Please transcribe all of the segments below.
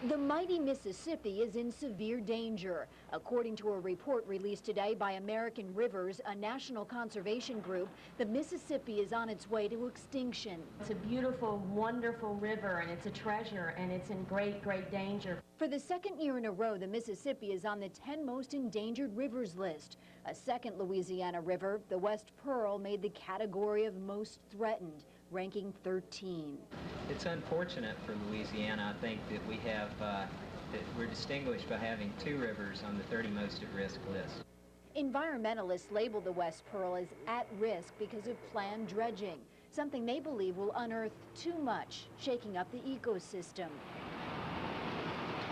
The mighty Mississippi is in severe danger. According to a report released today by American Rivers, a national conservation group, the Mississippi is on its way to extinction. It's a beautiful, wonderful river, and it's a treasure, and it's in great, great danger. For the second year in a row, the Mississippi is on the 10 most endangered rivers list. A second Louisiana river, the West Pearl, made the category of most threatened, ranking 13. It's unfortunate for Louisiana, I think, that we have, that we're distinguished by having 2 rivers on the 30 most at risk list. Environmentalists label the West Pearl as at risk because of planned dredging, something they believe will unearth too much, shaking up the ecosystem.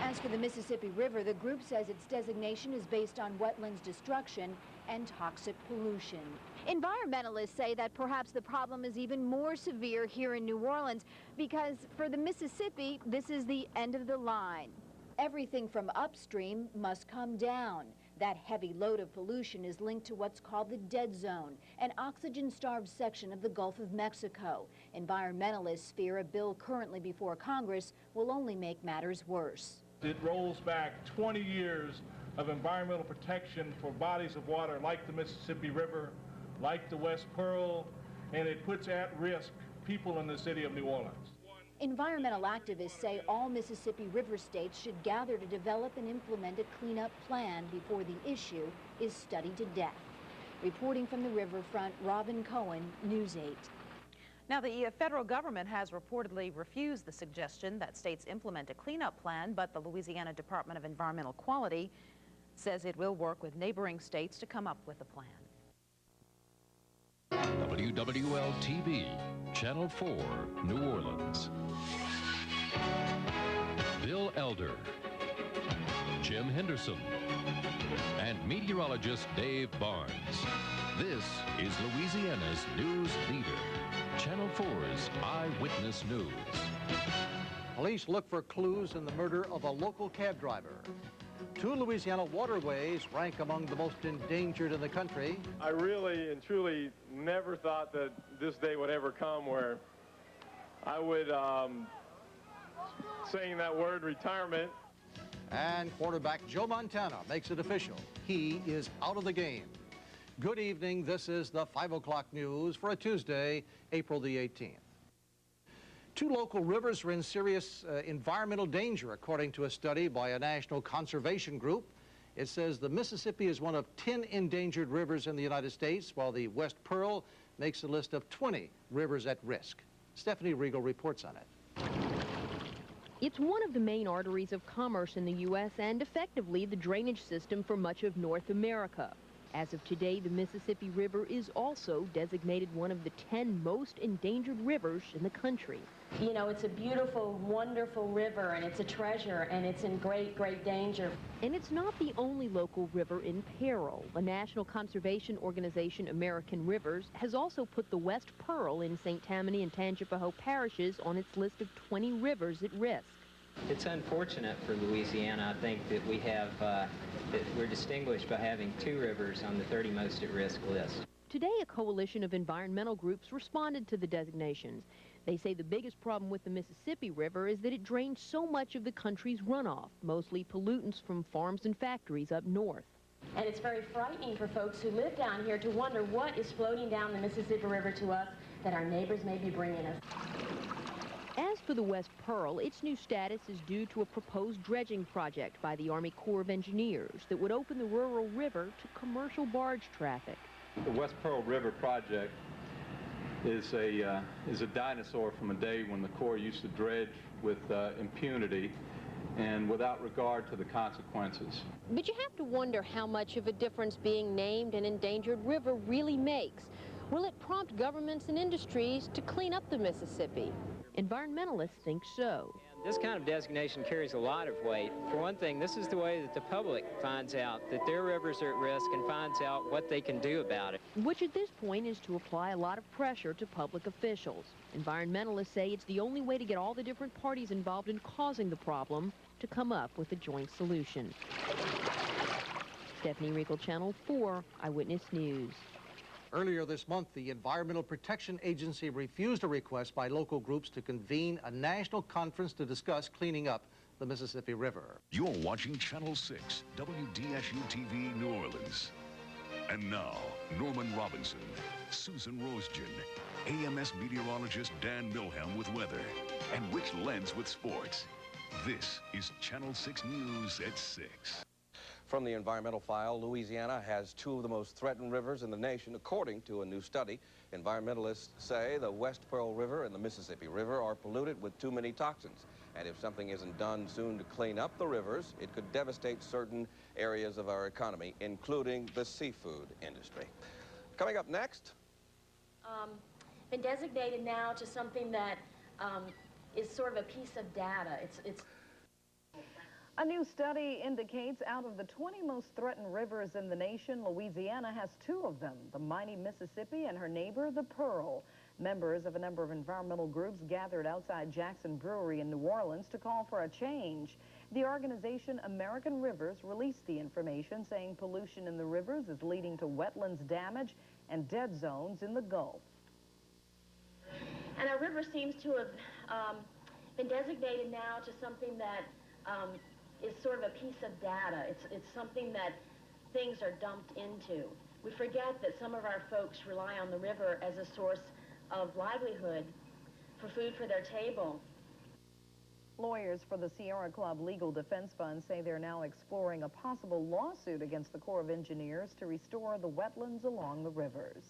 As for the Mississippi River, the group says its designation is based on wetlands destruction and toxic pollution. Environmentalists say that perhaps the problem is even more severe here in New Orleans because for the Mississippi, this is the end of the line. Everything from upstream must come down. That heavy load of pollution is linked to what's called the dead zone, an oxygen-starved section of the Gulf of Mexico. Environmentalists fear a bill currently before Congress will only make matters worse. It rolls back 20 years of environmental protection for bodies of water like the Mississippi River, like the West Pearl, and it puts at risk people in the city of New Orleans. Environmental activists say all Mississippi River states should gather to develop and implement a cleanup plan before the issue is studied to death. Reporting from the riverfront, Robin Cohen, News 8. Now, the federal government has reportedly refused the suggestion that states implement a cleanup plan, but the Louisiana Department of Environmental Quality says it will work with neighboring states to come up with a plan. WWL-TV, Channel 4, New Orleans. Bill Elder, Jim Henderson, and meteorologist Dave Barnes. This is Louisiana's news leader, Channel 4's Eyewitness News. Police look for clues in the murder of a local cab driver. 2 Louisiana waterways rank among the most endangered in the country. I really and truly never thought that this day would ever come where I would, saying that word, retirement. And quarterback Joe Montana makes it official. He is out of the game. Good evening. This is the 5 o'clock news for a Tuesday, April the 18th. 2 local rivers are in serious environmental danger, according to a study by a national conservation group. It says the Mississippi is one of 10 endangered rivers in the United States, while the West Pearl makes a list of 20 rivers at risk. Stephanie Regal reports on it. It's one of the main arteries of commerce in the U.S. and effectively the drainage system for much of North America. As of today, the Mississippi River is also designated one of the 10 most endangered rivers in the country. You know, it's a beautiful, wonderful river, and it's a treasure, and it's in great, great danger. And it's not the only local river in peril. The national conservation organization American Rivers has also put the West Pearl in St. Tammany and Tangipahoa parishes on its list of 20 rivers at risk. It's unfortunate for Louisiana, I think, that we have, that we're distinguished by having 2 rivers on the 30 most at risk list. Today, a coalition of environmental groups responded to the designations. They say the biggest problem with the Mississippi River is that it drains so much of the country's runoff, mostly pollutants from farms and factories up north. And it's very frightening for folks who live down here to wonder what is floating down the Mississippi River to us that our neighbors may be bringing us. As for the West Pearl, its new status is due to a proposed dredging project by the Army Corps of Engineers that would open the rural river to commercial barge traffic. The West Pearl River project is a dinosaur from a day when the Corps used to dredge with impunity and without regard to the consequences. But you have to wonder how much of a difference being named an endangered river really makes. Will it prompt governments and industries to clean up the Mississippi? Environmentalists think so. This kind of designation carries a lot of weight. For one thing, this is the way that the public finds out that their rivers are at risk and finds out what they can do about it. Which at this point is to apply a lot of pressure to public officials. Environmentalists say it's the only way to get all the different parties involved in causing the problem to come up with a joint solution. Stephanie Regal, Channel 4, Eyewitness News. Earlier this month, the Environmental Protection Agency refused a request by local groups to convene a national conference to discuss cleaning up the Mississippi River. You're watching Channel 6, WDSU-TV New Orleans. And now, Norman Robinson, Susan Rosegen, AMS meteorologist Dan Milham with weather, and Rich Lentz with sports. This is Channel 6 News at 6. From the environmental file, Louisiana has two of the most threatened rivers in the nation, according to a new study. Environmentalists say the West Pearl River and the Mississippi River are polluted with too many toxins. And if something isn't done soon to clean up the rivers, it could devastate certain areas of our economy, including the seafood industry. Coming up next. Been designated now to something that is sort of a piece of data. It's A new study indicates out of the 20 most threatened rivers in the nation, Louisiana has two of them, the mighty Mississippi and her neighbor, the Pearl. Members of a number of environmental groups gathered outside Jackson Brewery in New Orleans to call for a change. The organization American Rivers released the information saying pollution in the rivers is leading to wetlands damage and dead zones in the Gulf. And our river seems to have been designated now to something that is sort of a piece of data. It's something that things are dumped into. We forget that some of our folks rely on the river as a source of livelihood, for food for their table. Lawyers for the Sierra Club Legal Defense Fund say they're now exploring a possible lawsuit against the Corps of Engineers to restore the wetlands along the rivers.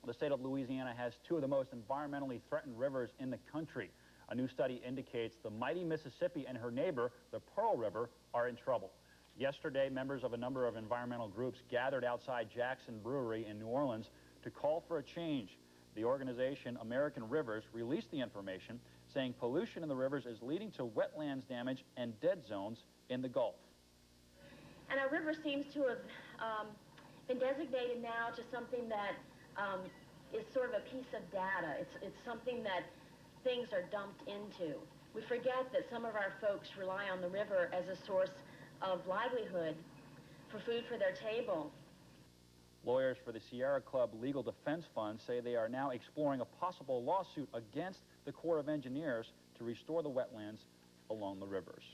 The state of Louisiana has two of the most environmentally threatened rivers in the country. A new study indicates the mighty Mississippi and her neighbor, the Pearl River, are in trouble. Yesterday, members of a number of environmental groups gathered outside Jackson Brewery in New Orleans to call for a change. The organization American Rivers released the information saying pollution in the rivers is leading to wetlands damage and dead zones in the Gulf. And our river seems to have been designated now to something that is sort of a piece of data. It's something that things are dumped into. We forget that some of our folks rely on the river as a source of livelihood, for food for their table. Lawyers for the Sierra Club Legal Defense Fund say they are now exploring a possible lawsuit against the Corps of Engineers to restore the wetlands along the rivers.